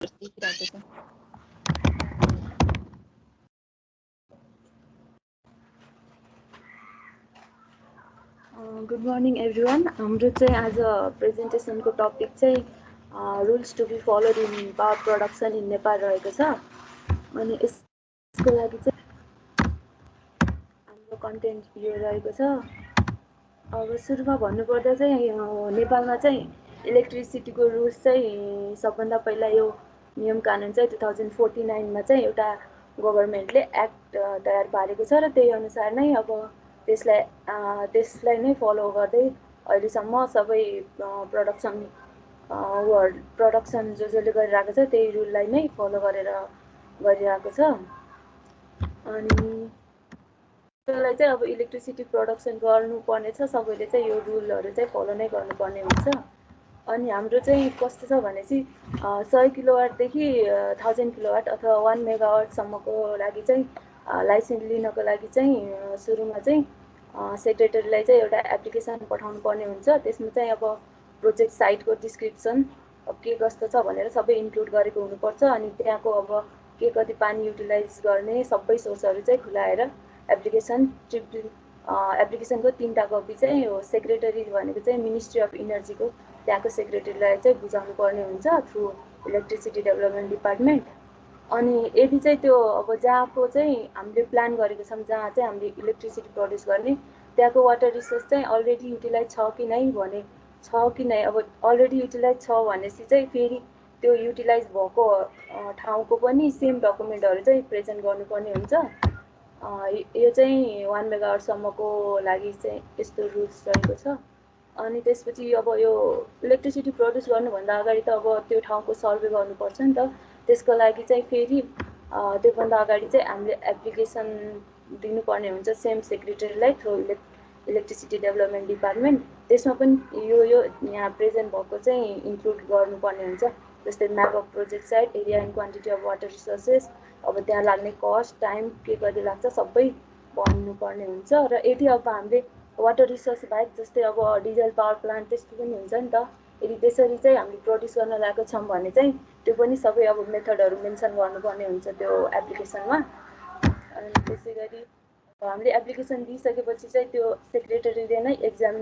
Good morning everyone. हाम्रो चाहिँ आज प्रेजेन्टेसनको टपिक चाहिँ rules to be followed in power production in Nepal रहेको छ। अनि यसको लागि चाहिँ हाम्रो कन्टेन्ट यो रहेको छ। अब सुरुमा भन्नुपर्दा चाहिँ नेपालमा चाहिँ इलेक्ट्रिसिटीको रुल्स चाहिँ सबभन्दा पहिला यो नियम कानुन चाहिँ 2049 मा चाहिँ एउटा गभर्नमेन्टले एक्ट तयार पारेको छ र त्यही अनुसार नै अब त्यसलाई नै फलो गर्दै अहिलेसम्म सबै प्रोडक्सन जसले गरिरहेको छ त्यही रुललाई नै फलो गरिरहेको छ। अनि त्यसलाई चाहिँ अब इलेक्ट्रिसिटी प्रोडक्सन गर्नुपर्ने छ सबैले चाहिँ यो रुलहरू चाहिँ फलो नै गर्नुपर्ने हुन्छ। अनि हाम्रो चाहिँ कस्तो छ भनेपछि 100 किलोवाटदेखि 1000 किलोवाट अथवा 1 मेगावाटसम्मको लागि चाहिँ लाइसेन्स लिनको लागि चाहिँ सुरुमा चाहिँ सेक्रेटरीलाई चाहिँ एउटा एप्लिकेसन पठाउनु पर्ने हुन्छ। त्यसमा चाहिँ अब प्रोजेक्ट साइटको डिस्क्रिप्सन के कस्तो छ भनेर सबै इन्क्लुड गरेको हुनुपर्छ। अनि त्यहाँको अब के कति पानी युटिलाइज गर्ने सबै सोर्सहरू चाहिँ खुलाएर एप्लिकेसनको 3टा कपी चाहिँ हो सेक्रेटरी भनेको चाहिँ मिनिस्ट्री अफ इनर्जीको त्यहाँको सेक्रेटरीलाई चाहिँ बुझाउनु पर्ने हुन्छ थ्रु इलेक्ट्रिसिटी डेभलपमेन्ट डिपार्टमेन्ट। अनि यदि चाहिँ त्यो अब जहाँको चाहिँ हामीले प्लान गरेको छौँ जहाँ चाहिँ हामीले इलेक्ट्रिसिटी प्रड्युस गर्ने त्यहाँको वाटर रिसोर्स चाहिँ अलरेडी युटिलाइज छ कि नै अब अलरेडी युटिलाइज छ भनेपछि चाहिँ फेरि त्यो युटिलाइज भएको ठाउँको पनि सेम डकुमेन्टहरू चाहिँ प्रेजेन्ट गर्नुपर्ने हुन्छ। यो चाहिँ 1 मेगावाटसम्मको लागि चाहिँ यस्तो रुल्स रहेको छ। अनि त्यसपछि अब यो इलेक्ट्रिसिटी प्रड्युस गर्नुभन्दा अगाडि त अब त्यो ठाउँको सर्वे गर्नुपर्छ नि त। त्यसको लागि चाहिँ फेरि त्योभन्दा अगाडि चाहिँ हामीले एप्लिकेसन दिनुपर्ने हुन्छ सेम सेक्रेटरीलाई थ्रु इलेक्ट्रिसिटी डेभलपमेन्ट डिपार्टमेन्ट। त्यसमा पनि यो यहाँ प्रेजेन्ट भएको चाहिँ इन्क्लुड गर्नुपर्ने हुन्छ। जस्तै map of project site, area end quantity of water resources, अब त्यहाँ लाग्ने कस्ट, टाइम के कति लाग्छ सबै भन्नुपर्ने हुन्छ। र यदि अब हामीले वाटर रिसोर्स बाहेक जस्तै अब डिजल पावर प्लान्ट त्यस्तो पनि हुन्छ नि त, यदि त्यसरी चाहिँ हामीले प्रड्युस गर्न लागेको छौँ भने चाहिँ त्यो पनि सबै अब मेथडहरू मेन्सन गर्नुपर्ने हुन्छ त्यो एप्लिकेसनमा। अनि त्यसै गरी हामीले एप्लिकेसन दिइसकेपछि चाहिँ त्यो सेक्रेटरीले नै एक्जाम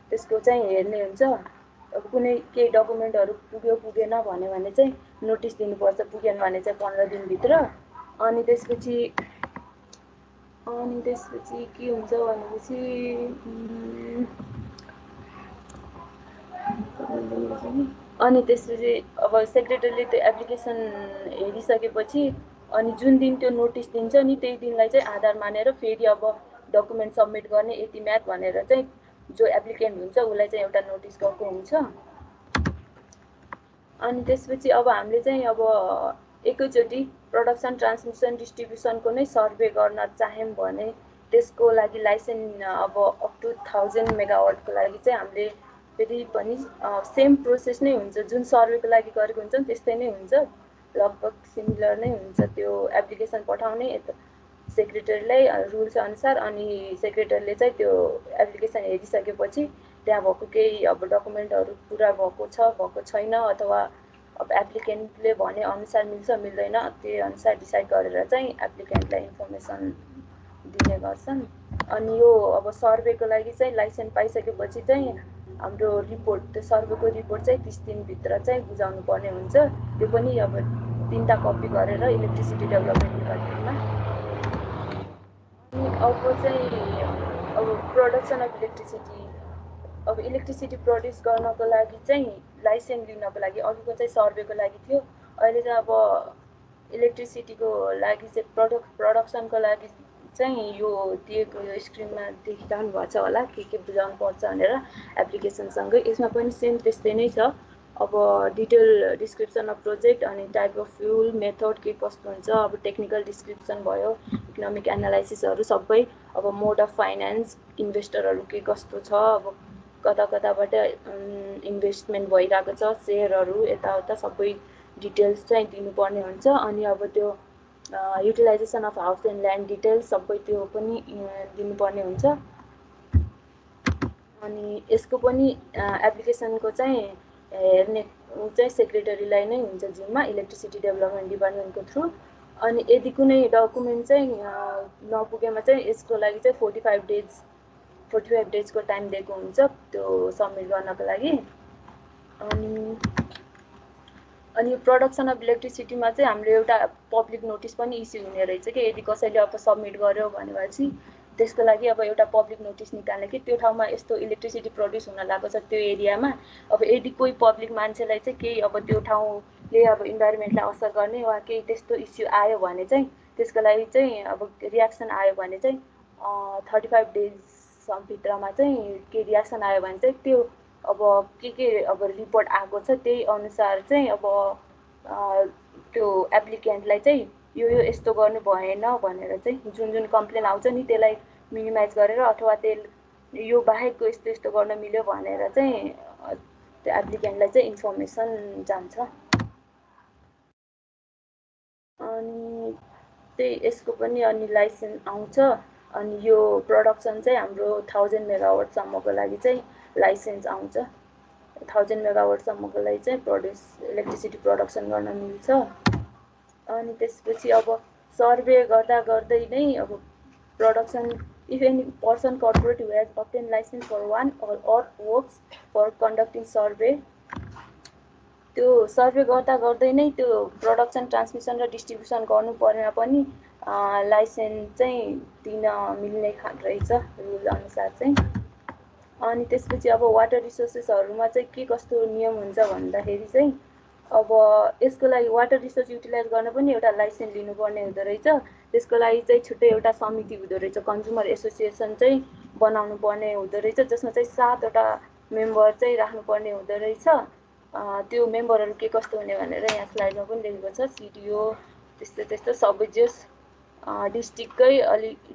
त्यसको चाहिँ हेर्ने हुन्छ। अब कुनै केही डकुमेन्टहरू पुगेन भन्यो भने चाहिँ नोटिस दिनुपर्छ, पुगेन भने चाहिँ 15 दिनभित्र। अनि त्यसपछि के हुन्छ भनेपछि अनि त्यसपछि अब सेक्रेटरीले त्यो एप्लिकेसन हेरिसकेपछि अनि जुन दिन त्यो नोटिस दिन्छ नि त्यही दिनलाई चाहिँ आधार मानेर फेरि अब डकुमेन्ट सबमिट गर्ने यति म्याथ भनेर चाहिँ जो एप्लिकेन्ट हुन्छ उसलाई चाहिँ एउटा नोटिस गएको हुन्छ। अनि त्यसपछि अब हामीले चाहिँ अब एकैचोटि प्रोडक्सन ट्रान्समिसन डिस्ट्रिब्युसनको नै सर्वे गर्न चाह्यौँ भने त्यसको लागि लाइसेन्स अब अप टु 1000 मेगावाटको लागि चाहिँ हामीले फेरि पनि सेम प्रोसेस नै हुन्छ, जुन सर्वेको लागि गरेको हुन्छ त्यस्तै नै हुन्छ, लगभग सिमिलर नै हुन्छ। त्यो एप्लिकेसन पठाउने सेक्रेटरीलाई रुल्स अनुसार अनि सेक्रेटरीले चाहिँ त्यो एप्लिकेसन हेरिसकेपछि त्यहाँ भएको केही अब डकुमेन्टहरू पुरा भएको छैन अथवा अब एप्लिकेन्टले भने अनुसार मिल्छ मिल्दैन त्यही अनुसार डिसाइड गरेर चाहिँ एप्लिकेन्टलाई इन्फर्मेसन दिने गर्छन्। अनि यो अब सर्वेको लागि चाहिँ लाइसेन्स पाइसकेपछि चाहिँ हाम्रो रिपोर्ट त्यो सर्वेको रिपोर्ट चाहिँ 30 दिनभित्र चाहिँ बुझाउनु पर्ने हुन्छ। त्यो पनि अब 3टा कपी गरेर इलेक्ट्रिसिटी डेभलपमेन्ट डिपार्टमेन्टमा। अनि अब चाहिँ अब प्रोडक्सन अफ इलेक्ट्रिसिटी प्रड्युस गर्नको लागि चाहिँ लाइसेन्स लिनको लागि अघिको चाहिँ सर्वेको लागि थियो, अहिले चाहिँ अब इलेक्ट्रिसिटीको लागि चाहिँ प्रोडक्सनको लागि चाहिँ यो दिएको यो स्क्रिनमा देखिरहनु भएको छ होला के बुझाउनु पर्छ भनेर एप्लिकेसनसँगै। यसमा पनि सेम त्यस्तै नै छ। अब डिटेल डिस्क्रिप्सन अफ प्रोजेक्ट अनि टाइप अफ फ्युल मेथड के कस्तो हुन्छ, अब टेक्निकल डिस्क्रिप्सन भयो, इकोनोमिक एनालाइसिसहरू सबै, अब मोड अफ फाइनेन्स, इन्भेस्टरहरू के कस्तो छ, अब कताबाट इन्भेस्टमेन्ट भइरहेको छ, सेयरहरू यताउता सबै डिटेल्स चाहिँ दिनुपर्ने हुन्छ। अनि अब त्यो utilisation of house end land details सबै त्यो पनि दिनुपर्ने हुन्छ। अनि यसको पनि एप्लिकेसनको चाहिँ हेर्ने चाहिँ सेक्रेटरीलाई नै हुन्छ जिम्मा इलेक्ट्रिसिटी डेभलपमेन्ट डिपार्टमेन्टको थ्रु। अनि यदि कुनै डकुमेन्ट चाहिँ नपुगेमा चाहिँ यसको लागि चाहिँ 45 डेजको टाइम दिएको हुन्छ त्यो सबमिट गर्नको लागि। अनि प्रोडक्सन अफ इलेक्ट्रिसिटीमा चाहिँ हाम्रो एउटा पब्लिक नोटिस पनि इस्यु हुने रहेछ कि यदि कसैले अब सबमिट गर्यो भनेपछि त्यसको लागि अब एउटा पब्लिक नोटिस निकाल्ने कि त्यो ठाउँमा यस्तो इलेक्ट्रिसिटी प्रड्युस हुन लागेको छ त्यो एरियामा। अब यदि कोही पब्लिक मान्छेलाई चाहिँ केही अब त्यो ठाउँले अब इन्भाइरोमेन्टलाई असर गर्ने वा केही त्यस्तो इस्यु आयो भने चाहिँ त्यसको लागि चाहिँ अब रियाक्सन आयो भने चाहिँ 35 डेजभित्रमा चाहिँ के रियाक्सन आयो भने चाहिँ त्यो अब के अब रिपोर्ट आएको छ त्यही अनुसार चाहिँ अब त्यो एप्लिकेन्टलाई चाहिँ यो यस्तो गर्नु भएन भनेर चाहिँ जुन कम्प्लेन आउँछ नि त्यसलाई मिनिमाइज गरेर अथवा यो बाहेकको यस्तो यस्तो गर्न मिल्यो भनेर चाहिँ त्यो एप्लिकेन्टलाई चाहिँ इन्फर्मेसन जान्छ। अनि त्यही यसको पनि अनि लाइसेन्स आउँछ। अनि यो प्रोडक्सन चाहिँ हाम्रो 1000 मेगावाटसम्मको लागि चाहिँ लाइसेन्स आउँछ। 1000 मेगावाटसम्मको लागि चाहिँ इलेक्ट्रिसिटी प्रोडक्सन गर्न मिल्छ। अनि त्यसपछि अब सर्वे गर्दै नै अब production if any person corporate who has obtained license for one or works for conducting सर्वे, त्यो सर्वे गर्दै नै त्यो प्रोडक्सन ट्रान्समिसन र डिस्ट्रिब्युसन गर्नु परेमा पनि लाइसेन्स चाहिँ दिन मिल्ने रहेछ रुल अनुसार चाहिँ। अनि त्यसपछि अब वाटर रिसोर्सेसहरूमा चाहिँ के कस्तो नियम हुन्छ भन्दाखेरि चाहिँ अब यसको लागि वाटर रिसोर्स युटिलाइज गर्न पनि एउटा लाइसेन्स लिनुपर्ने हुँदो रहेछ। त्यसको लागि चाहिँ छुट्टै एउटा समिति हुँदो रहेछ, कन्ज्युमर एसोसिएसन चाहिँ बनाउनु पर्ने हुँदो रहेछ, जसमा चाहिँ 7वटा मेम्बर चाहिँ राख्नुपर्ने हुँदो रहेछ। त्यो मेम्बरहरू के कस्तो हुने भनेर यहाँ स्लाइडमा पनि लेखेको छ। सिडिओ त्यस्तो सबै जस डिस्ट्रिक्टकै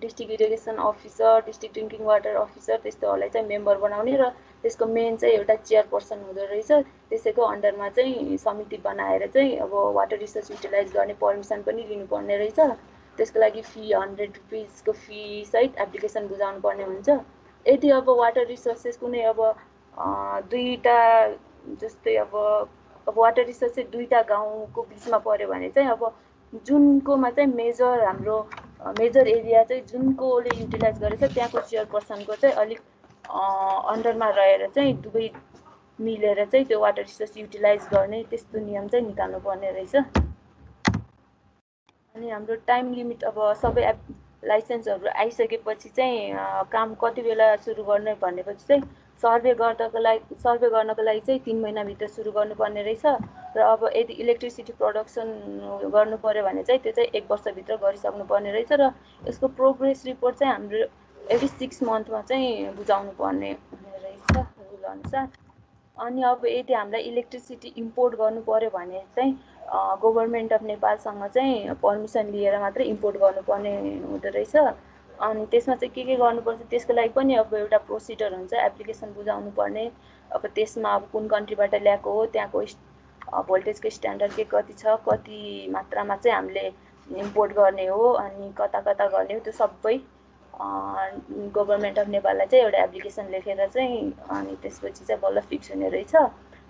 district irrigation officer, district drinking water officer त्यस्तोहरूलाई चाहिँ मेम्बर बनाउने र त्यसको मेन चाहिँ एउटा चेयरपर्सन हुँदो रहेछ। त्यसैको अन्डरमा चाहिँ समिति बनाएर चाहिँ अब वाटर रिसोर्स युटिलाइज गर्ने पर्मिसन पनि लिनुपर्ने रहेछ। त्यसको लागि फी 100 रुपिसको फी सहित एप्लिकेसन बुझाउनु पर्ने हुन्छ। यदि अब वाटर रिसोर्सेस कुनै अब दुईवटा जस्तै अब वाटर रिसोर्स चाहिँ दुईवटा गाउँको बिचमा पऱ्यो भने चाहिँ अब जुनकोमा चाहिँ मेजर एरिया चाहिँ जुनकोले युटिलाइज गरेछ त्यहाँको चेयरपर्सनको चाहिँ अलिक अन्डरमा रहेर चाहिँ दुवै मिलेर चाहिँ त्यो वाटर रिसोर्स युटिलाइज गर्ने त्यस्तो नियम चाहिँ निकाल्नु पर्ने रहेछ। अनि हाम्रो टाइम लिमिट अब सबै लाइसेन्सहरू आइसकेपछि चाहिँ काम कति बेला सुरु गर्ने भनेपछि चाहिँ सर्वे गर्नको लागि चाहिँ 3 महिनाभित्र सुरु गर्नुपर्ने रहेछ। र अब यदि इलेक्ट्रिसिटी प्रोडक्सन गर्नु पर्यो भने चाहिँ त्यो चाहिँ 1 वर्षभित्र गरिसक्नु पर्ने रहेछ। र यसको प्रोग्रेस रिपोर्ट चाहिँ हाम्रो एभ्री 6 मन्थमा चाहिँ बुझाउनु पर्ने हुने रहेछ रुल अनुसार। अनि अब यदि हामीलाई इलेक्ट्रिसिटी इम्पोर्ट गर्नु पर्यो भने चाहिँ गभर्मेन्ट अफ नेपालसँग चाहिँ पर्मिसन लिएर मात्रै इम्पोर्ट गर्नुपर्ने हुँदो रहेछ। अनि त्यसमा चाहिँ के गर्नुपर्छ त्यसको लागि पनि अब एउटा प्रोसिडर हुन्छ, एप्लिकेसन बुझाउनु पर्ने। अब त्यसमा अब कुन कन्ट्रीबाट ल्याएको हो, त्यहाँको भोल्टेजको स्ट्यान्डर्ड के कति छ, कति मात्रामा चाहिँ हामीले इम्पोर्ट गर्ने हो, अनि कता गर्ने हो, त्यो सबै गभर्मेन्ट अफ नेपाललाई चाहिँ एउटा एप्लिकेसन लेखेर चाहिँ अनि त्यसपछि चाहिँ बल्ल फिक्स हुने रहेछ।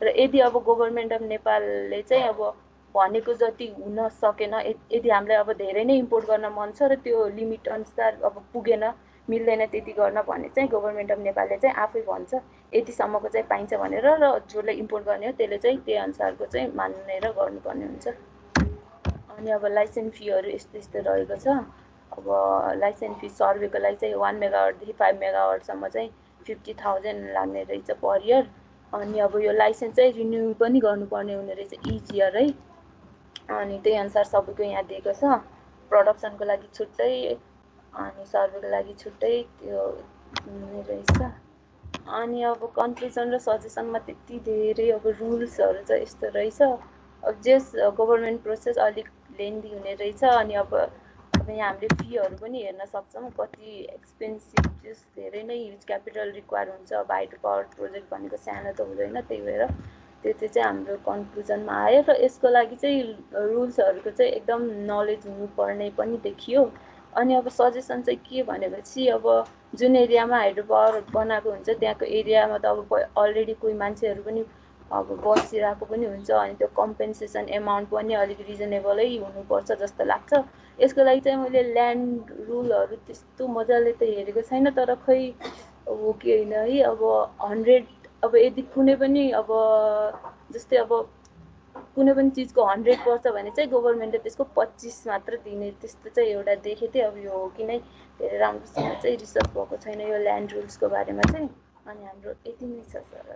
र यदि अब गभर्मेन्ट अफ नेपालले चाहिँ अब भनेको जति हुन सकेन, यदि हामीलाई अब धेरै नै इम्पोर्ट गर्न मन छ र त्यो लिमिट अनुसार अब पुगेन, मिल्दैन त्यति गर्न भने चाहिँ गभर्मेन्ट अफ नेपालले चाहिँ आफै भन्छ यतिसम्मको चाहिँ पाइन्छ भनेर, र जसले इम्पोर्ट गर्ने हो त्यसले चाहिँ त्यही अनुसारको चाहिँ मानेर गर्नुपर्ने हुन्छ। अनि अब लाइसेन्स फीहरू यस्तो रहेको छ। अब लाइसेन्स फी सर्वेको लागि चाहिँ 1 मेगावाटदेखि 5 मेगावाटसम्म चाहिँ 50,000 लाग्ने रहेछ पर इयर। अनि अब यो लाइसेन्स चाहिँ रिन्यू पनि गर्नुपर्ने हुने रहेछ इच इयर है। अनि त्यही अनुसार सबैको यहाँ दिएको छ। प्रोडक्सनको लागि छुट्टै अनि सर्वेको लागि छुट्टै त्यो हुने रहेछ। अनि अब कन्क्लुजन र सजेसनमा त्यति धेरै अब रुल्सहरू चाहिँ यस्तो रहेछ। अब जस गभर्मेन्ट प्रोसेस अलिक लेन्दी हुने रहेछ। अनि अब यहाँ हामीले फीहरू पनि हेर्न सक्छौँ, कति एक्सपेन्सिभ, जस धेरै नै ह्युज क्यापिटल रिक्वायर हुन्छ। अब हाइड्रो पावर प्रोजेक्ट भनेको सानो त हुँदैन, त्यही भएर त्यो चाहिँ हाम्रो कन्क्लुजनमा आयो। र यसको लागि चाहिँ रुल्सहरूको चाहिँ एकदम नलेज हुनुपर्ने पनि देखियो। अनि अब सजेसन चाहिँ के भनेपछि अब जुन एरियामा हाइड्रो पावर बनाएको हुन्छ त्यहाँको एरियामा त अब अलरेडी कोही मान्छेहरू पनि अब बसिरहेको पनि हुन्छ अनि त्यो कम्पेन्सेसन एमाउन्ट पनि अलिक रिजनेबलै हुनुपर्छ जस्तो लाग्छ। यसको लागि चाहिँ मैले ल्यान्ड रुलहरू त्यस्तो मजाले त हेरेको छैन, तर खै हो कि होइन है। अब 100 अब यदि कुनै पनि अब जस्तै अब कुनै पनि चिजको 100 पर्छ भने चाहिँ गभर्मेन्टले त्यसको 25 मात्र दिने त्यस्तो चाहिँ एउटा देखेँ थिएँ। अब यो हो कि नै धेरै राम्रोसँग चाहिँ रिसर्च भएको छैन यो ल्यान्ड रुल्सको बारेमा चाहिँ। अनि हाम्रो यति नै छ सर।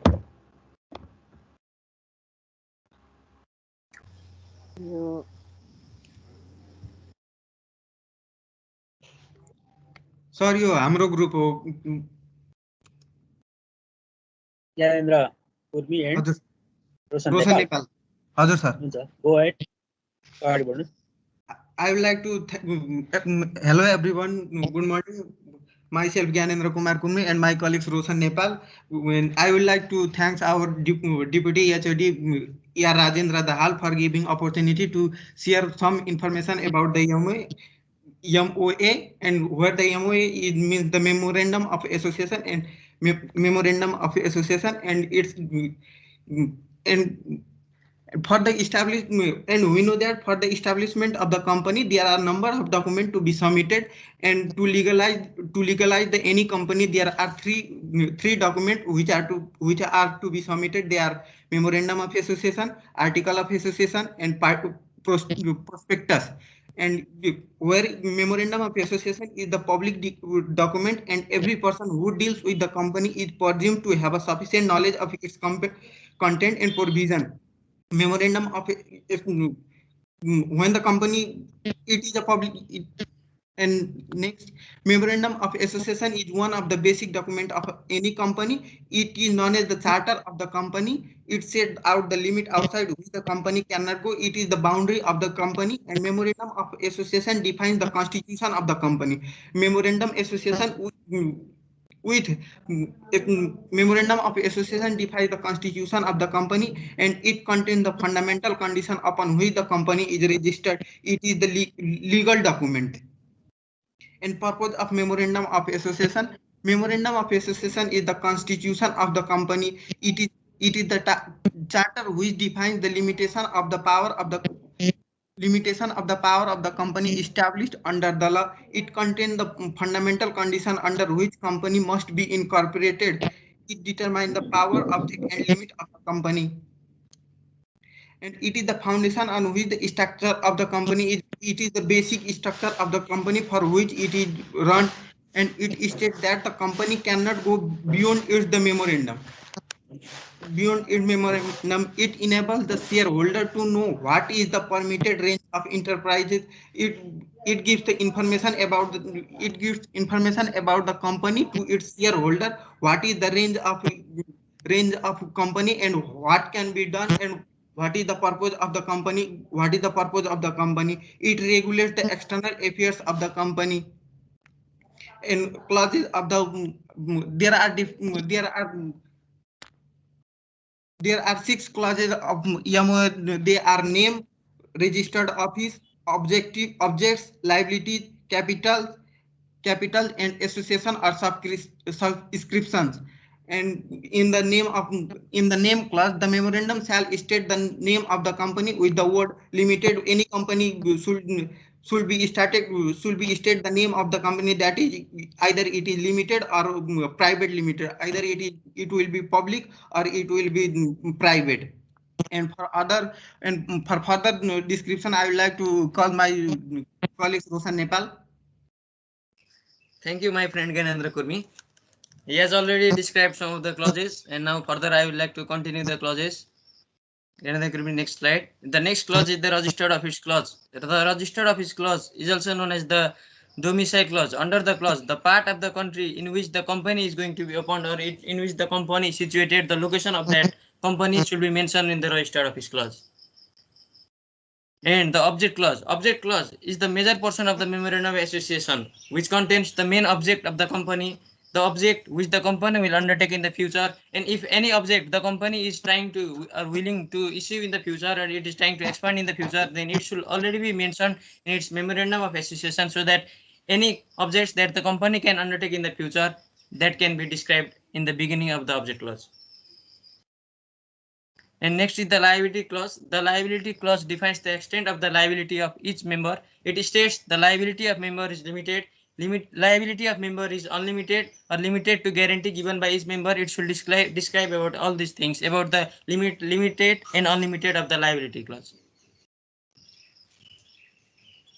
सर यो हाम्रो ग्रुप हो ज्ञानेन्द्र कुर्मी एन्ड रोशन नेपाल। हजुर सर, हुन्छ, गो हेड, अगाडि बढ्नु। I would like to hello everyone, good morning. Myself Gyanendra Kumar Kumri and my colleagues Roshan Nepal. I would like to thank our Deputy HOD E.R. Rajendra Dahal for giving opportunity to share some information about the MOA and what the MOA is, means the Memorandum of Association and Memorandum of Association and its and for the establishment, and we know that for the establishment of the company there are number of documents to be submitted, and to legalize the any company there are three documents which are to be submitted. They are memorandum of association, article of association, and prospectus. And where memorandum of association is the public document, and every person who deals with the company is presumed to have a sufficient knowledge of its content and provision. Memorandum of when the company it is a public and next, memorandum of association is one of the basic document of any company. It is known as the charter of the company. It set out the limit outside which the company cannot go. It is the boundary of the company, and memorandum of association defines the constitution of the company. Memorandum association with memorandum of association defines the constitution of the company, and it contains the fundamental condition upon which the company is registered. It is the legal document. And purpose of memorandum of association: memorandum of association is the constitution of the company. It is the charter which defines the limitation of the power of the company established under the law. It contains the fundamental condition under which company must be incorporated. It determines the power, object, and limit of the company. And it is the foundation on which the structure of the company is. It is the basic structure of the company for which it is run, and it states that the company cannot go beyond the memorandum. It enables the shareholder to know what is the permitted range of enterprises. It gives the information about the company to its shareholder. What is the range of company, and what can be done, and what is the purpose of the company. It regulates the external affairs of the company. And clauses of the there are 6 clauses of MOA. They are name, registered office, objects, liabilities, capital, and association or subscriptions. And in the name clause, the memorandum shall state the name of the company with the word limited. Any company should be state the name of the company, that is either it is limited or private limited, either it will be public or it will be private. And for further description, I would like to call my colleague Roshan Nepal. Thank you, my friend Gyanendra Kurmi. He has already described some of the clauses, and now further I would like to continue the clauses. Gyanendra Kurmi, next slide. The next clause is the registered office clause. The registered office clause is also known as the domicile clause. Under the clause, the part of the country in which the company is going to be opened, or in which the company is situated, the location of that company should be mentioned in the registered office clause. And the object clause. Object clause is the major portion of the memorandum of association, which contains the main object of the company, the object which the company will undertake in the future, and if any object the company is trying to or willing to issue in the future, or it is trying to expand in the future, then it should already be mentioned in its memorandum of association, so that any objects that the company can undertake in the future, that can be described in the beginning of the object clause. And next is the liability clause. The liability clause defines the extent of the liability of each member. It states the liability of member is limited. Liability of member is unlimited or limited to guarantee given by each member. It should describe about all these things about the limited and unlimited of the liability clause.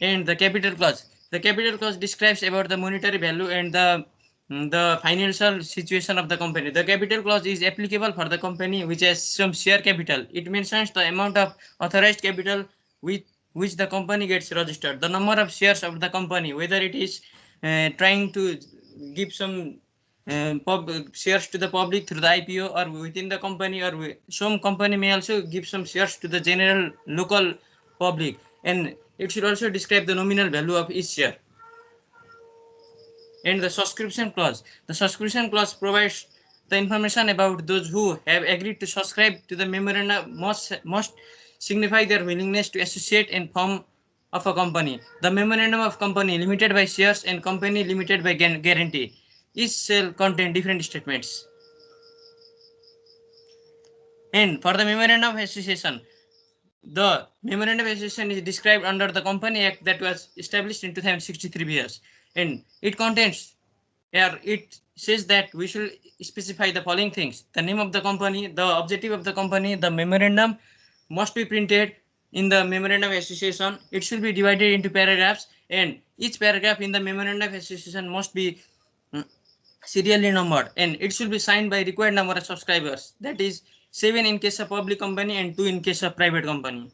And the capital clause. The capital clause describes about the monetary value and the financial situation of the company. The capital clause is applicable for the company which has some share capital. It mentions the amount of authorized capital with which the company gets registered, the number of shares of the company, whether it is trying to give some shares to the public through the IPO or within the company, or some company may also give some shares to the general local public, and it should also describe the nominal value of each share. And the subscription clause. The subscription clause provides the information about those who have agreed to subscribe to the memorandum must signify their willingness to associate and form of a company. The memorandum of company limited by shares and company limited by guarantee. Each shall contain different statements. And for the memorandum of association, the memorandum of association is described under the Company Act that was established in 2063 years, and it contains, it says that we should specify the following things: the name of the company, the objective of the company, the memorandum must be printed in the memorandum of association. It should be divided into paragraphs, and each paragraph in the memorandum of association must be serially numbered, and it should be signed by required number of subscribers, that is 7 in case of public company and 2 in case of private company.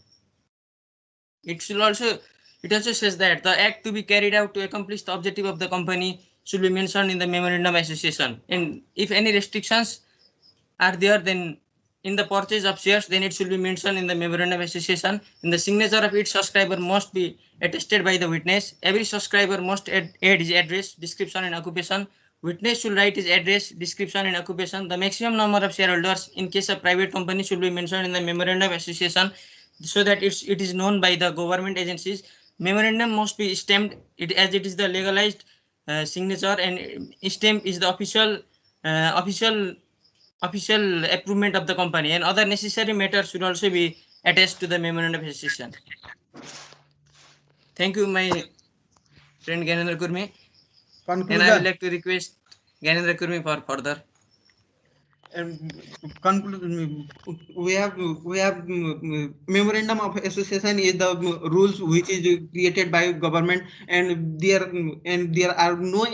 It also says that the act to be carried out to accomplish the objective of the company should be mentioned in the memorandum of association, and if any restrictions are there, then in the purchase of shares, then it should be mentioned in the memorandum of association. And the signature of each subscriber must be attested by the witness. Every subscriber must add his address, description, and occupation. Witness should write his address, description, and occupation. The maximum number of shareholders in case of private company should be mentioned in the memorandum of association, so that it is known by the government agencies. Memorandum must be stamped as it is the legalized signature, and stamp is the official approval of the company, and other necessary matters should also be attached to the memorandum of association. Thank you, my friend Gyanendra Kurmi. Conclusion. And I would like to request Gyanendra Kurmi for further. Conclusion. We have memorandum of association is the rules which is created by government, and there are no,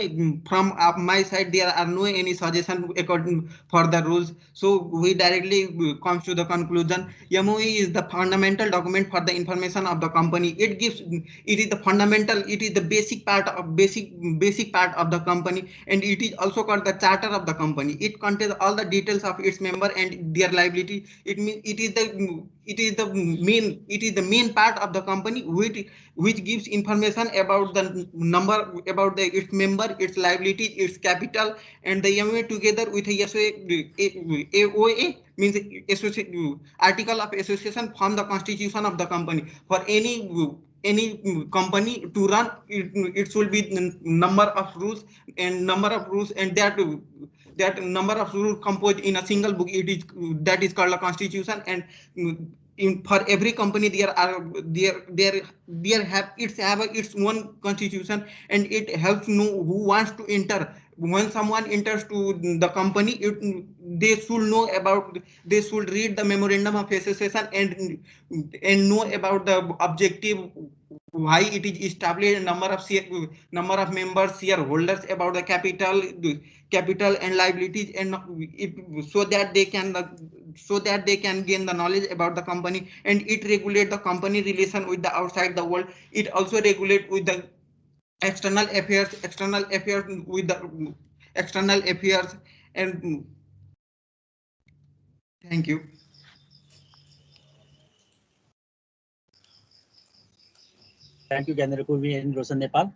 from my side there are no any suggestion according for the rules. So we directly comes to the conclusion. MOE is the fundamental document for the information of the company. It is the fundamental, it is the basic part of the company, and it is also called the charter of the company. It contains all the details of its member and their liability. It means it is the main part of the company which gives information about the number, about its member, its liability, its capital, and the MOA together with a AOA means article of association form the constitution of the company. For any company to run, it should be number of rules, and that number of rules composed in a single book. That is called a constitution, and for every company there have its own constitution, and it helps know who wants to enter. When someone enters to the company, they should read the memorandum of association and know about the objective, why it is established, number of members, shareholders, about the capital and liabilities, and so that they can gain the knowledge about the company, and it regulates the company relation with the outside the world. It also regulates with the external affairs with the external affairs. And thank you. Thank you, Gyanendra Kurmi and Roshan Nepal.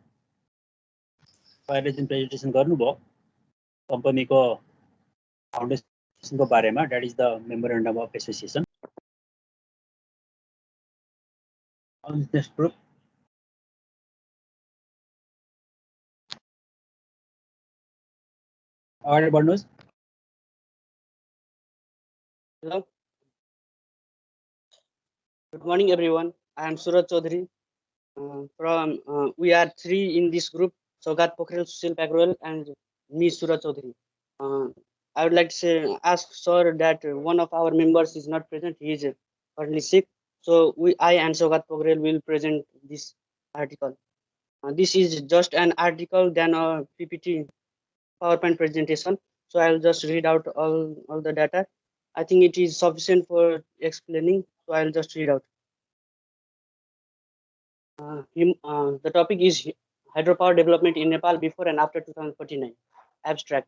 Presentation गर्नुभयो कम्पनीको फाउन्डेसनको बारेमा, that is the memorandum of association. On this group, अगाडि बढ्नुहोस्. Hello. Good morning, everyone. I am Suraj Chaudhary. We are three in this group: Sogat Pokhrel, Sushil Pagrol, and me, Suraj Chaudhary. I would like to ask sir that one of our members is not present. He is currently sick. So I and Sogat Pokhrel will present this article. This is just an article than a PPT PowerPoint presentation. So I'll just read out all the data. I think it is sufficient for explaining. So I'll just read out. The topic is hydropower development in Nepal before and after 2049. Abstract.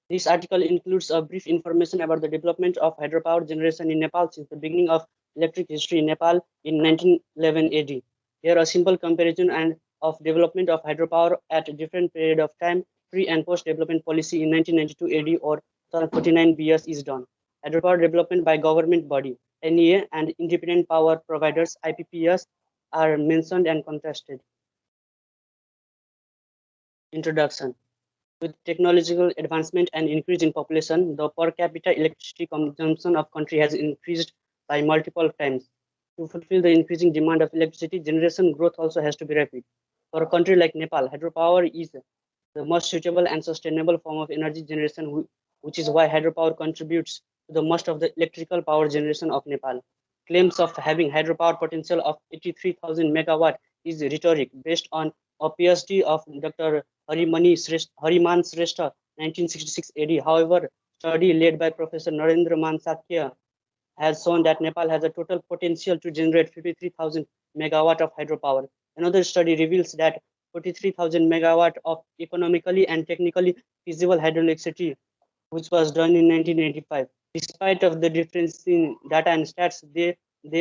This article includes a brief information about the development of hydropower generation in Nepal since the beginning of electric history in Nepal in 1911 AD. Here, a simple comparison of development of hydropower at a different period of time, pre and post development policy in 1992 AD or 2049 BS is done. Hydropower development by government body, NEA, and independent power providers, IPPS, are mentioned and contrasted. Introduction. With technological advancement and increase in population, the per capita electricity consumption of country has increased by multiple times. To fulfill the increasing demand of electricity, generation growth also has to be rapid. For a country like Nepal, hydropower is the most suitable and sustainable form of energy generation, which is why hydropower contributes to the most of the electrical power generation of Nepal. Claims of having hydropower potential of 83,000 megawatt is rhetoric based on a PhD of Dr. Hariman Shrestha, 1966 AD. However, study led by Professor Narendra Man Sakya has shown that Nepal has a total potential to generate 53,000 megawatt of hydropower. Another study reveals that 43,000 megawatt of economically and technically feasible hydroelectricity, which was done in 1985. Despite of the difference in data and stats, they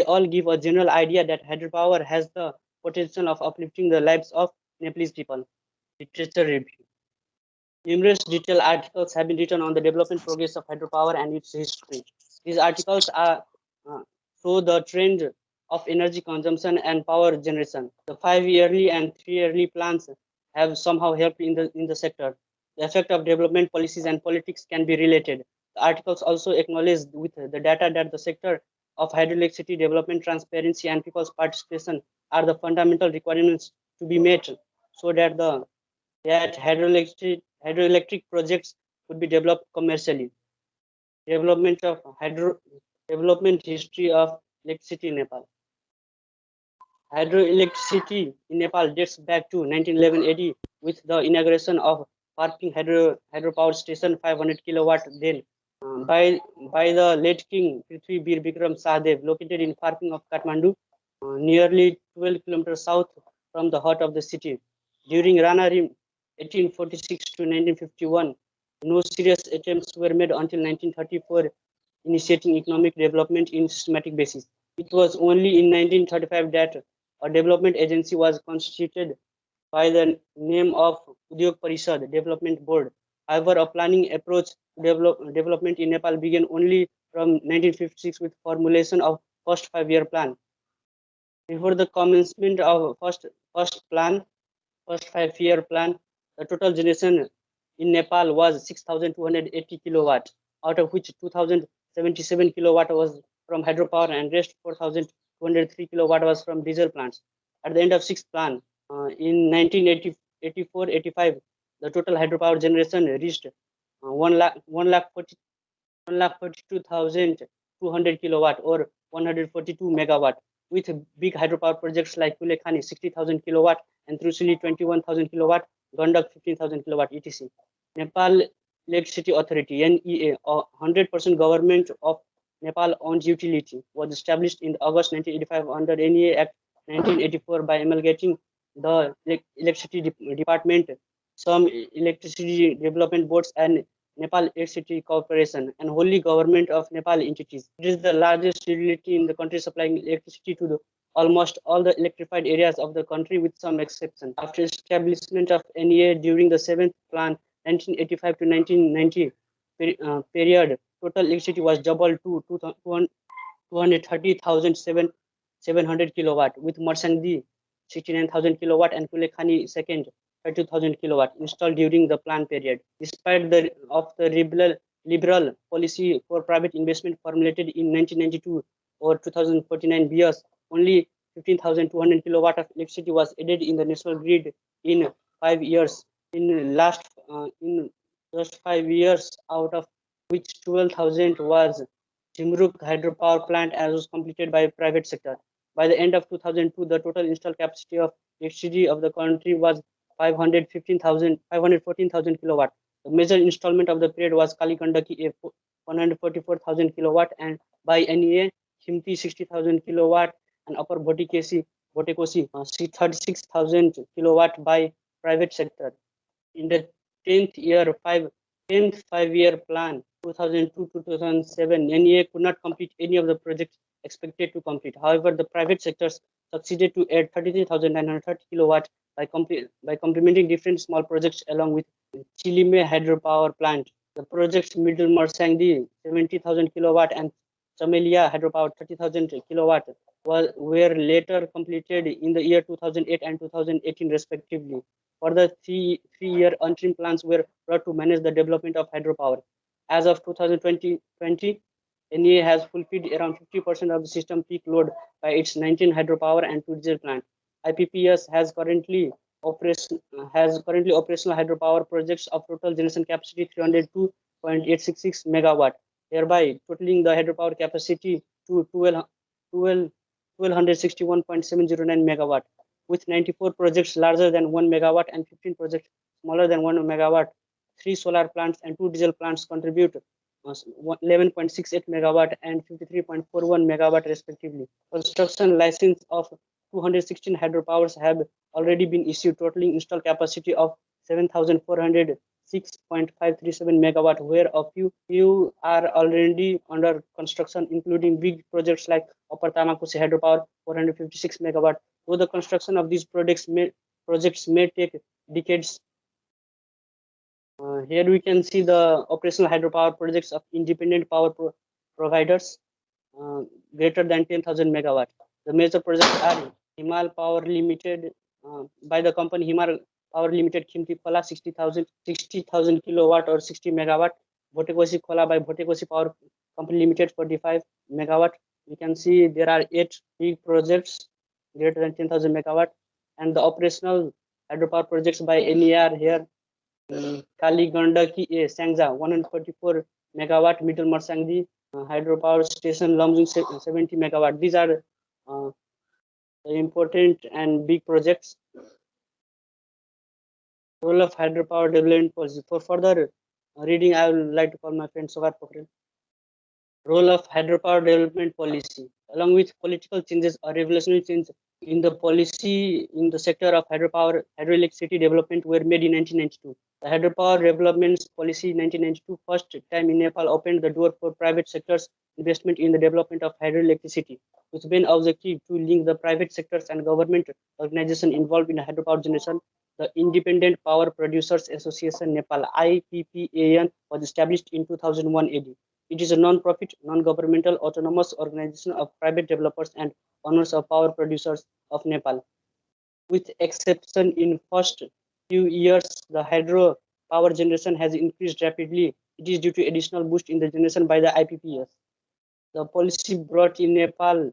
all give a general idea that hydropower has the potential of uplifting the lives of Nepalese people. Literature review. Numerous detailed articles have been written on the development progress of hydropower and its history. These articles show the trend of energy consumption and power generation. The 5-yearly and 3-yearly plans have somehow helped in the sector. The effect of development policies and politics can be related. The articles also acknowledge with the data that the sector of hydroelectricity development, transparency, and people's participation are the fundamental requirements to be met so that hydroelectric projects could be developed commercially. Development history of electricity in Nepal. Hydroelectricity in Nepal dates back to 1911 AD with the inauguration of Parking hydropower station 500 kilowatt then by the late King Prithvi Bir Bikram Sahadev, located in Parking of Kathmandu, nearly 12 kilometers south from the heart of the city. During Rana Rim 1846 to 1951, no serious attempts were made until 1934, initiating economic development in systematic basis. It was only in 1935 that a development agency was constituted by the name of Udyog Parishad Development Board. However, a planning approach to development in Nepal began only from 1956 with formulation of first 5-year plan. Before the commencement of first 5-year plan, the total generation in Nepal was 6,280 kilowatt, out of which 2,077 kilowatt was from hydropower and rest 4,203 kilowatt was from diesel plants. At the end of 6th plan, in 1984-85, the total hydropower generation reached 1,42,200 kilowatt or 142 megawatt, with big hydropower projects like Kulekhani 60,000 kilowatt and Trusili 21,000 kilowatt, Gandak 15,000 kilowatt, etc. Nepal Electricity Authority (NEA), a 100% government of Nepal owned utility, was established in August 1985 under NEA Act 1984 by amalgamating the electricity department, some electricity development boards, and Nepal Electricity Corporation, and wholly government of Nepal entities. It is the largest utility in the country, supplying electricity to almost all the electrified areas of the country with some exception. After establishment of NEA during the 7th plan 1985 to 1990 period, total electricity was doubled to 230,700 kilowatt, with Marsandi 69,000 kilowatt and Kulekhani second 32,000 kilowatt installed during the plan period. Despite the liberal policy for private investment formulated in 1992 or 2049 BS, only 15,200 kilowatt of electricity was added in the national grid in 5 years. In just 5 years, out of which 12,000 was Jimruk hydropower plant as was completed by private sector. By the end of 2002, the total installed capacity of electricity of the country was 514,000 kilowatt. The major installment of the period was Kali Gandaki 144,000 kilowatt, and by NEA Khimti 60,000 kilowatt, and Upper Bhotekosi 36,000 kilowatt by private sector. In the 10th five-year plan 2002-2007, NEA could not complete any of the projects expected to complete. However, the private sectors succeeded to add 33,930 kilowatt by complementing different small projects along with Chilime hydropower plant. The projects Middle Marsangdi 70,000 kilowatt and Chamelia hydropower 30,000 kilowatt were later completed in the year 2008 and 2018 respectively. Further, three-year interim plans were brought to manage the development of hydropower. As of 2020, NEA has fulfilled around 50% of the system peak load by its 19 hydropower and 2 diesel plants. IPPS has currently operational hydropower projects of total generation capacity 302.866 megawatt, thereby totaling the hydropower capacity to 1261.709 megawatt, with 94 projects larger than 1 megawatt and 15 projects smaller than 1 megawatt. 3 solar plants and 2 diesel plants contribute 11.68 megawatt and 53.41 megawatt respectively. Construction license of 216 hydropowers have already been issued, totaling installed capacity of 7,406.537 megawatt, where a few are already under construction, including big projects like Upper Tamakosi hydropower 456 megawatt. Though the construction of these projects may take decades. Here we can see the operational hydropower projects of independent power providers greater than 10,000 megawatt. The major projects are Himal Power Limited by the company Himal Power Limited Khimti Khola 60,000 kilowatt or 60 megawatt. Bhotekosi Khola by Bhotekosi Power Company Limited 45 megawatt. You can see there are 8 big projects greater than 10,000 megawatt, and the operational hydropower projects by NER here. Kali Gandaki Sangja 144 megawatt, Middle Marsangdi hydropower station Lamjung 70 megawatt. These are the important and big projects. Role of hydropower development policy. For further reading, I would like to call my friend Sogar Pokhrel. Role of hydropower development policy. Along with political changes, a revolutionary change in the policy in the sector of hydroelectricity development were made in 1992. The hydropower development policy in 1992, first time in Nepal, opened the door for private sector's investment in the development of hydroelectricity, with main objective to link the private sectors and government organizations involved in hydropower generation. The Independent Power Producers Association Nepal (IPPAN) was established in 2001 AD. It is a non-profit, non-governmental, autonomous organization of private developers and owners of power producers of Nepal. With exception in first few years, the hydro power generation has increased rapidly. It is due to additional boost in the generation by the IPPS. The policy brought in Nepal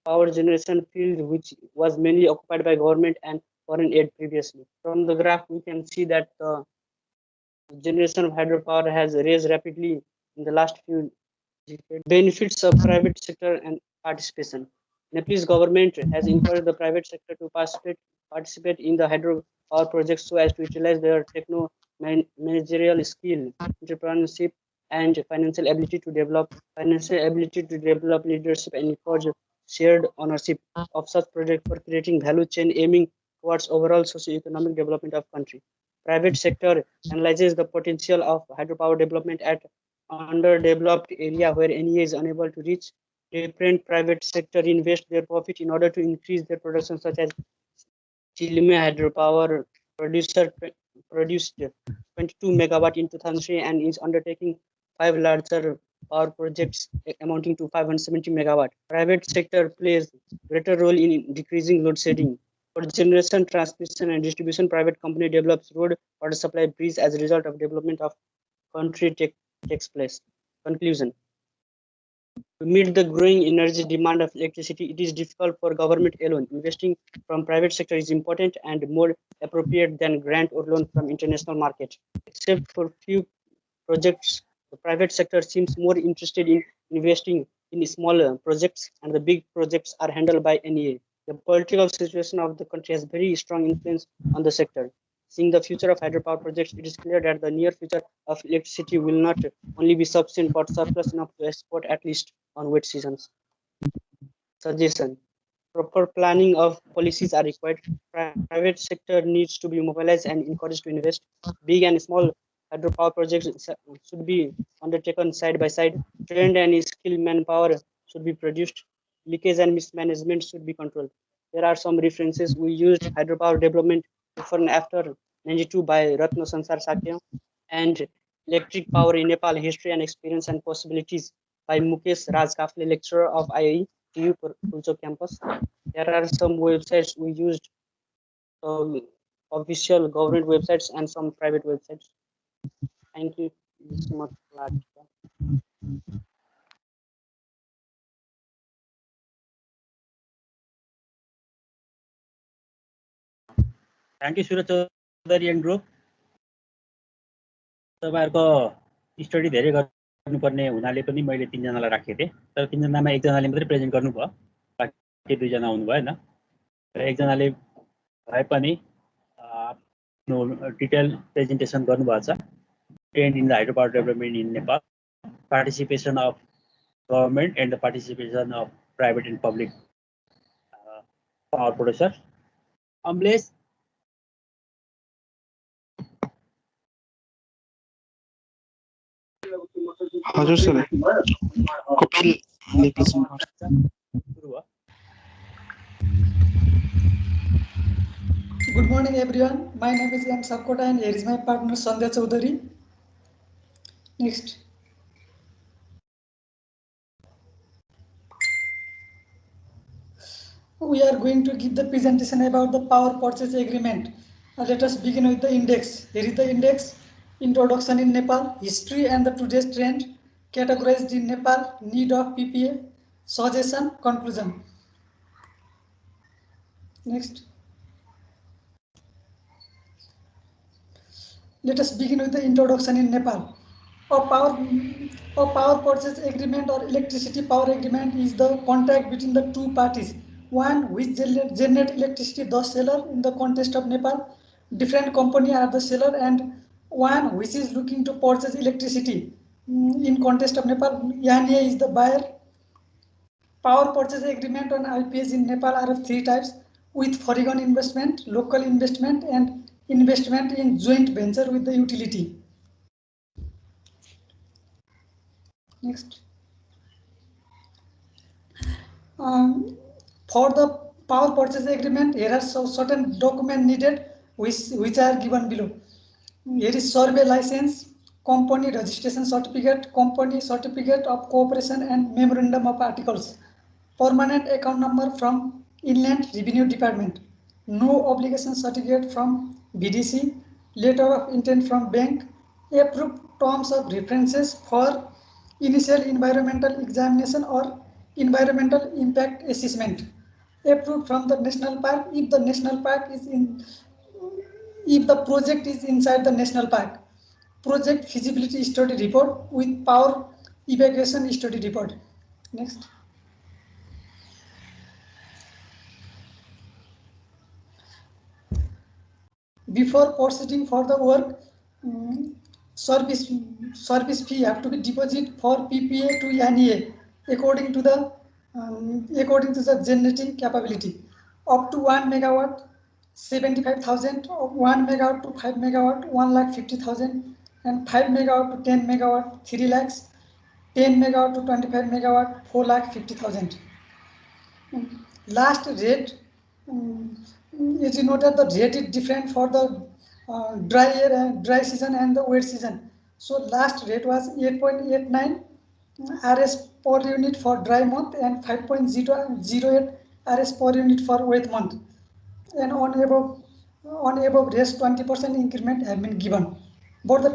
power generation field, which was mainly occupied by government and foreign aid previously. From the graph, we can see that the generation of hydropower has raised rapidly in the last few decades. Benefits of private sector and participation. Nepalese government has encouraged the private sector to participate in the hydropower projects so as to utilize their managerial skill, entrepreneurship, and financial ability to develop leadership and encourage shared ownership of such projects for creating value chain aiming towards overall socio-economic development of country. Private sector analyzes the potential of hydropower development at underdeveloped area where NEA is unable to reach. Different private sector invest their profit in order to increase their production, such as Chilime hydropower produced 22 megawatt in 2003 and is undertaking 5 larger power projects amounting to 570 megawatt. Private sector plays greater role in decreasing load shedding. For generation, transmission, and distribution, private company develops road, water supply, bridge as a result of development of country takes place. Conclusion. To meet the growing energy demand of electricity, it is difficult for government alone. Investing from private sector is important and more appropriate than grant or loan from international market. Except for few projects, the private sector seems more interested in investing in smaller projects, and the big projects are handled by NEA. The political situation of the country has very strong influence on the sector. Seeing the future of hydropower projects, it is clear that the near future of electricity will not only be sufficient but surplus enough to export, at least on wet seasons. Suggestion: proper planning of policies are required. Private sector needs to be mobilized and encouraged to invest. Big and small hydropower projects should be undertaken side by side. Trained and skilled manpower should be produced. Leakage and mismanagement should be controlled. There are some references. We used hydropower development before and after 92 by Ratna Sansar Sakya, and electric power in Nepal, history and experience and possibilities by Mukesh Raj Kafle, lecturer of IIE TU Pulcho campus. There are some websites we used, official government websites and some private websites. Thank you so much. Thank you, Suraj Chaudhary and group. तपाईहरुको study धेरै गर्नुपर्ने हुनाले पनि मैले 3 जनालाई राखेको थिएँ, तर 3 जनामा एकजनाले मात्रै प्रेजेन्ट गर्नुभयो, बाकी 2 जना हुनु भएन। र एकजनाले भए पनि डिटेल प्रेजेन्टेसन गर्नुभएको छ। Trend in the hydropower development in Nepal, participation of government and the participation of private and public power producer. Amlesh हजुर सर, कपिल लेख्दैछु। Good morning everyone. My name is M. Sapkota and here is my partner Sandhya Chaudhary. Next. We are going to give the presentation about the power purchase agreement. Let us begin with the index. Here is the index. Introduction in Nepal, history and the today's trend, categorized in Nepal, need of PPA, suggestion, conclusion. Next. Let us begin with the introduction in Nepal. A power purchase agreement or electricity power agreement is the contract between the two parties. One which generate electricity, the seller in the context of Nepal. Different company are the seller, and one which is looking to purchase electricity in context of Nepal. EESM is the buyer. Power purchase agreement on IPAs in Nepal are of 3 types: with foreign investment, local investment, and investment in joint venture with the utility. Next. For the power purchase agreement, here are certain documents needed which are given below. Here is survey license, company registration certificate, company certificate of cooperation, and memorandum of articles. Permanent account number from Inland Revenue Department. No obligation certificate from BDC. Letter of intent from bank. Approved terms of references for initial environmental examination or environmental impact assessment. Approved from the national park if the national park is if the project is inside the national park. Project feasibility study report with power evacuation study report. Next. Before proceeding for the work, service fee have to be deposited for PPA to NEA according to the generating capability. Up to 1 megawatt 75,000, 1 megawatt to 5 megawatt 1,50,000, and 5 megawatt to 10 megawatt 3 lakhs, 10 megawatt to 25 megawatt 4,50,000. Last rate, as you noted, the rate is different for the dry season and the wet season. So last rate was 8.89 RS per unit for dry month and 5.08 RS per unit for wet month. And on above rates 20% increment have been given. But the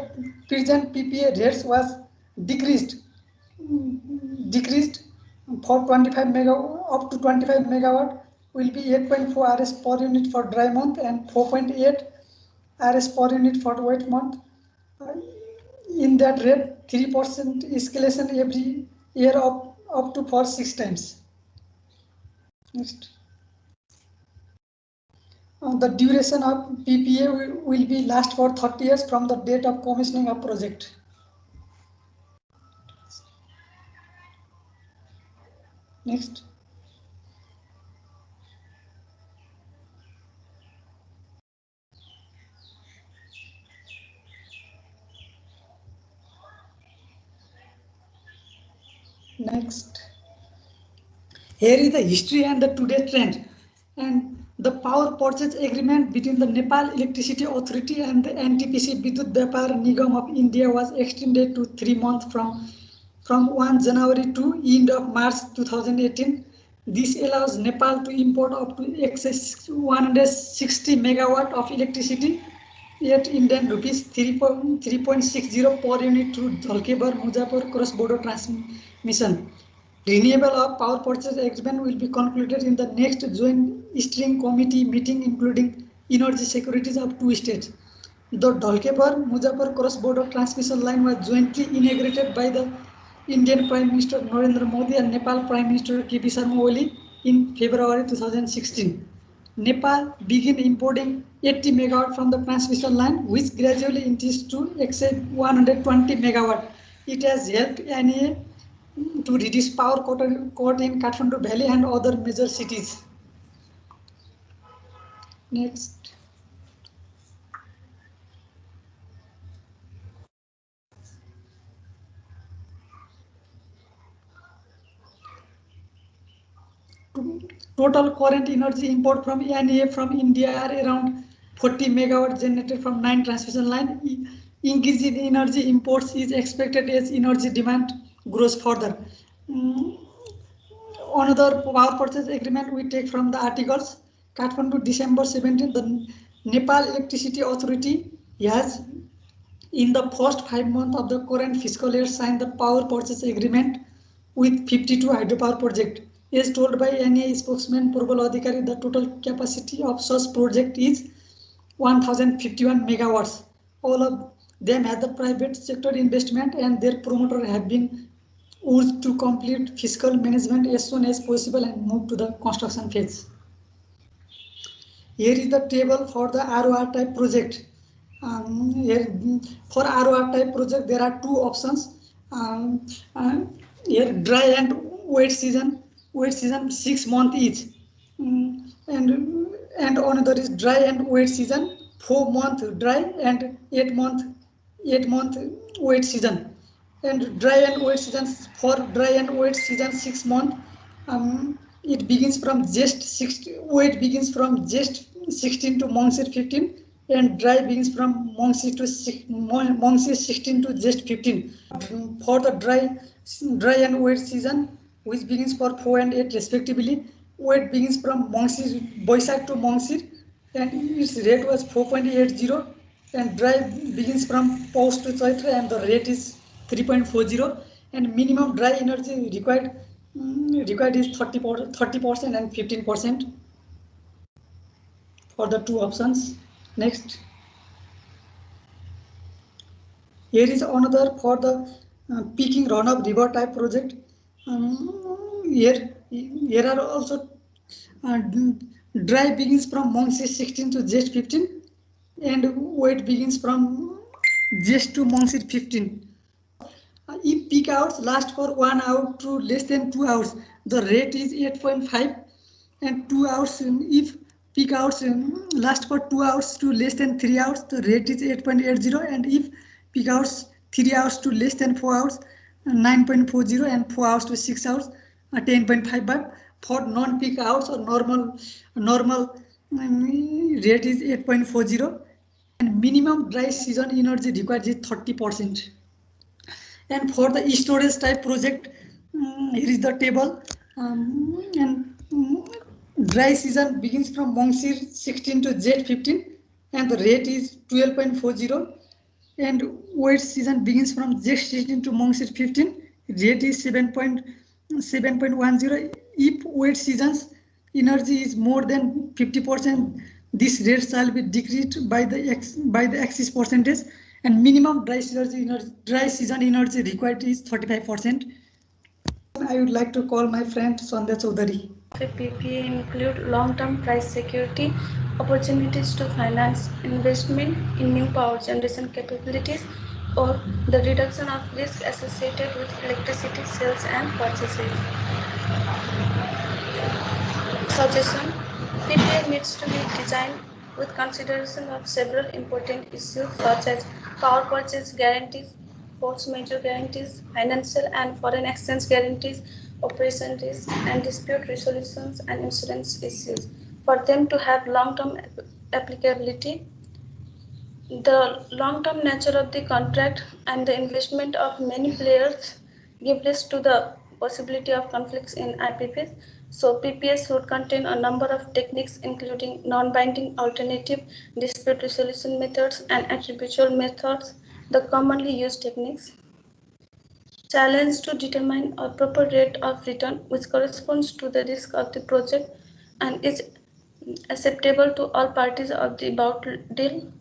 present PPA rates was decreased For 25 megawatt, up to 25 megawatt will be 8.4 RS per unit for dry month and 4.8 RS per unit for wet month. In that rate, 3% escalation every year up to for 6 times. Next. The duration of PPA will be last for 30 years from the date of commissioning of project. Next. Next. Here is the history and the today trend. And the power purchase agreement between the Nepal Electricity Authority and the NTPC Vidyut Vyapar Nigam of India was extended to 3 months from 1 January to end of March 2018. This allows Nepal to import up to excess 160 megawatt of electricity at Indian rupees 3.60 per unit through Dhalkebar-Muzaffarpur cross-border transmission. Renewable power purchase agreement will be concluded in the next joint steering committee meeting, including energy securities of 2 states. The Dhalkebar-Muzaffarpur cross-border transmission line was jointly inaugurated by the Indian Prime Minister Narendra Modi and Nepal Prime Minister KP Sharma Oli in February 2016. Nepal began importing 80 megawatt from the transmission line, which gradually increased to exceed 120 megawatt. It has helped NEA to reduce power cut in Kathmandu Valley and other major cities. Next. Total current energy import from NEA from India are around 40 megawatt generated from 9 transmission lines. Increase in energy imports is expected as energy demand grows further. Another power purchase agreement we take from the articles. Kathmandu, December 17, the Nepal Electricity Authority has, in the first 5 months of the current fiscal year, signed the power purchase agreement with 52 hydropower projects. As told by NEA spokesman Purbal Adhikari, the total capacity of such project is 1051 megawatts. All of them have the private sector investment, and their promoter have been urged to complete fiscal management as soon as possible and move to the construction phase. Here is the table for the ROR type project. Here for ROR type project there are 2 options. Here dry and wet season 6 months each, and another is dry and wet season 4 months dry and 8 month wet season. And dry and wet season, for dry and wet season 6 months, it begins from just 16 to Mongshir 15, and dry begins from Mongshir 16 to just 15. For the dry and wet season, which begins for 4 and 8 respectively, wet begins from Boisak to Mongshir, and its rate was 4.80, and dry begins from Pous to Chaitra, and the rate is 3.40, and minimum dry energy required is 30% and 15% for the 2 options. Next. Here is another for the peaking runoff river type project. Here are also dry begins from Mongshir 16 to just 15, and wet begins from just to Mongshir 15. If peak hours last for 1 hour to less than 2 hours, the rate is 8.5, and 2 hours. If peak hours last for 2 hours to less than 3 hours, the rate is 8.80, and if peak hours 3 hours to less than 4 hours, 9.40, and 4 hours to 6 hours, 10.55. For non-peak hours or normal rate is 8.40, and minimum dry season energy required is 30%. And for the storage type project, here is the table, and dry season begins from Mongshir 16 to Jet 15, and the rate is 12.40, and wet season begins from Jet 16 to Mongshir 15, rate is 7.40, 7.10, if wet seasons energy is more than 50%, this rate shall be decreased by the axis percentage, and minimum dry season energy required is 35%. I would like to call my friend Sandhya Chaudhary. The PPA include long-term price security, opportunities to finance investment in new power generation capabilities, or the reduction of risk associated with electricity sales and purchases. Suggestion: PPA needs to be designed with consideration of several important issues such as power purchase guarantees, force majeure guarantees, financial and foreign exchange guarantees, operation risk, and dispute resolutions and insurance issues. For them to have long-term applicability, the long-term nature of the contract and the investment of many players give rise to the possibility of conflicts in IPPs. So PPS should contain a number of techniques including non-binding alternative dispute resolution methods and attributable methods, the commonly used techniques. Challenge to determine a proper rate of return which corresponds to the risk of the project and is acceptable to all parties of the bout deal.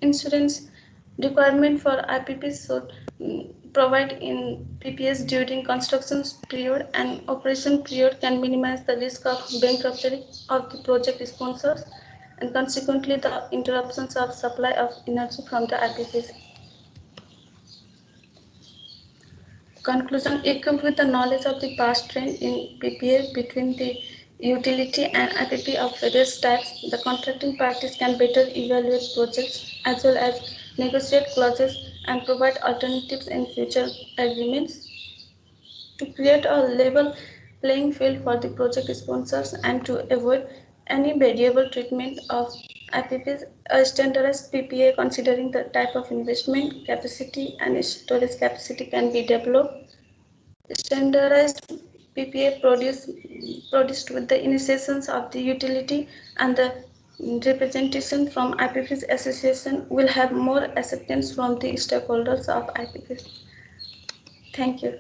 Insurance requirement for IPPs should provide in PPS during construction period and operation period can minimize the risk of bankruptcy of the project sponsors and consequently the interruptions of supply of energy from the IPPs. Conclusion: equipped with the knowledge of the past trend in PPA between the utility and IPP of various types, the contracting parties can better evaluate projects as well as negotiate clauses and provide alternatives in future agreements. To create a level playing field for the project sponsors and to avoid any variable treatment of IPPs, a standardized PPA considering the type of investment, capacity, and storage capacity can be developed. Standardized PPA produced with the initiations of the utility and the representation from IPPs association will have more acceptance from the stakeholders of IPPs. Thank you.